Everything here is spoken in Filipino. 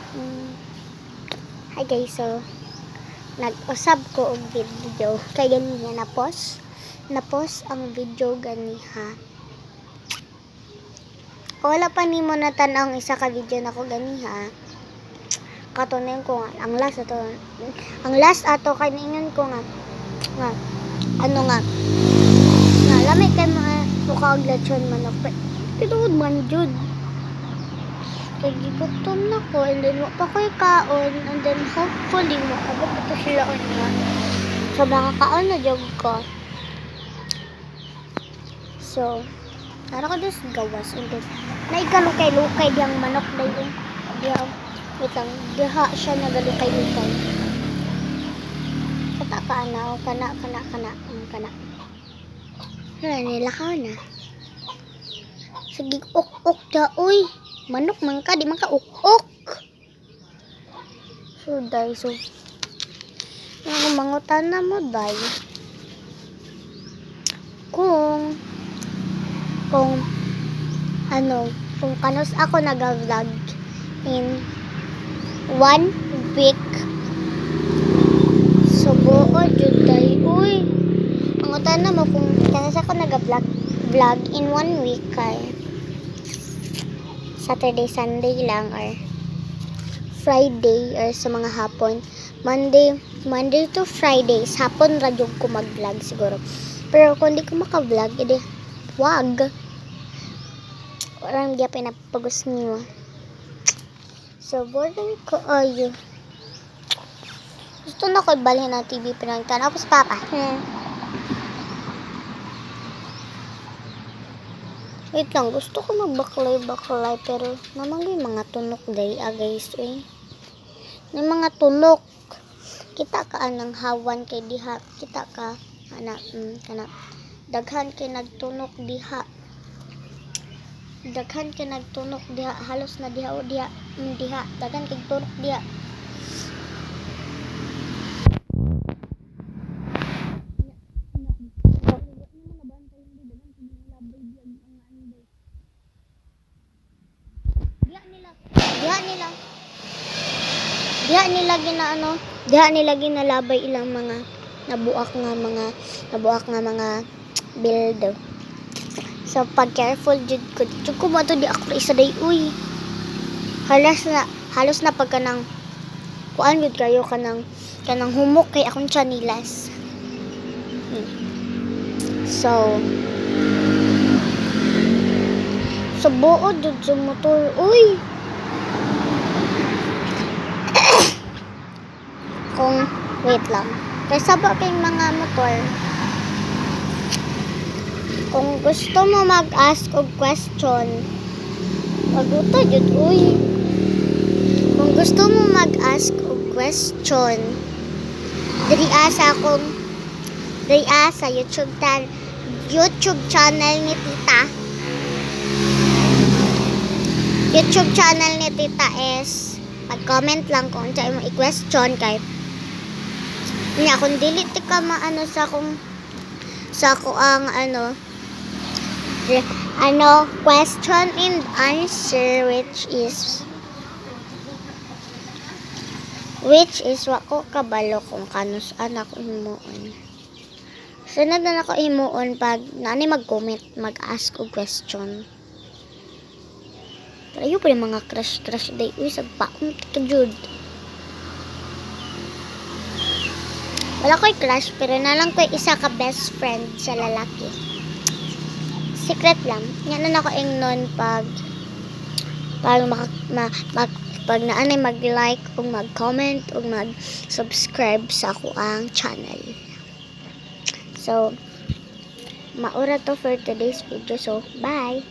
Mm. Hi guys, so nag-usab ko og video kay ganiya na-post ang video ganiha. Wala pa nimo natan-aw ang isa ka video nako ganiha. Katunayan ko nga ang last ato kay ningon ko nga ano nga lamay kay mga mukha og lechon manok pero man jud kay gigutom na ko and then wa pa ko'y kaon and then hopefully makabot ito sila unya so makakaon na jud ko. So para ko dos gawas and then naigalukay-lukay diyang manok dayon diya wait lang diha siya nagalukay-lukay kata kana nilakaw na sige ok da uy manok man ka di man ka ok so day so mangutan na mo day kung kanos ako nag-vlog in 1 week so buo jud day uy mangutan na mo kung kanos ako nag-vlog in 1 week kay Saturday, Sunday lang or Friday or sa mga hapon. Monday to Fridays hapon ra jud ko mag-vlog siguro. Pero kung di ko maka-vlog, edi wag. Orang di pinapagos niyo. So boring ko ayo. Gusto na ko balhin ng TV pinangtan ako sa papa. Wait lang, gusto ko magbaklay pero naman yung mga tunok day guys eh. May mga tunok. Kita ka anang hawan kay diha. Kita ka kana daghan kay nagtunok diha. Halos na diha o diha. Daghan kay tunok diha. Diha nila ginalabay ilang mga nabuak nga mga build. So pag careful jud ko mo to di ako isa day uy. Halos na pag kanang kuan jud kayo kanang humok kay akong chanilas. So buo jud sa motor uy. Kung wait lang kaya saba kayong mga motor kung gusto mo mag-ask og question maguta jud uy kung gusto mo mag-ask og question diri sa YouTube channel ni tita is mag-comment lang kung saan mo i-question kay niya kung dili ti ka maano sa ko ang question and answer which is wa ko kabalo kung kanus anak himuon sunod na ako himuon pag nani mag-comment mag-ask og question pero yun pa yung mga crush day uy sagpaon ka jud. Wala ko'y crush, pero nalang ko'y isa ka best friend sa lalaki. Secret lang. Yan na ako ingnon pag naanay mag-like, o mag-comment, o mag-subscribe sa ako ang channel. So, maura to for today's video. So, bye!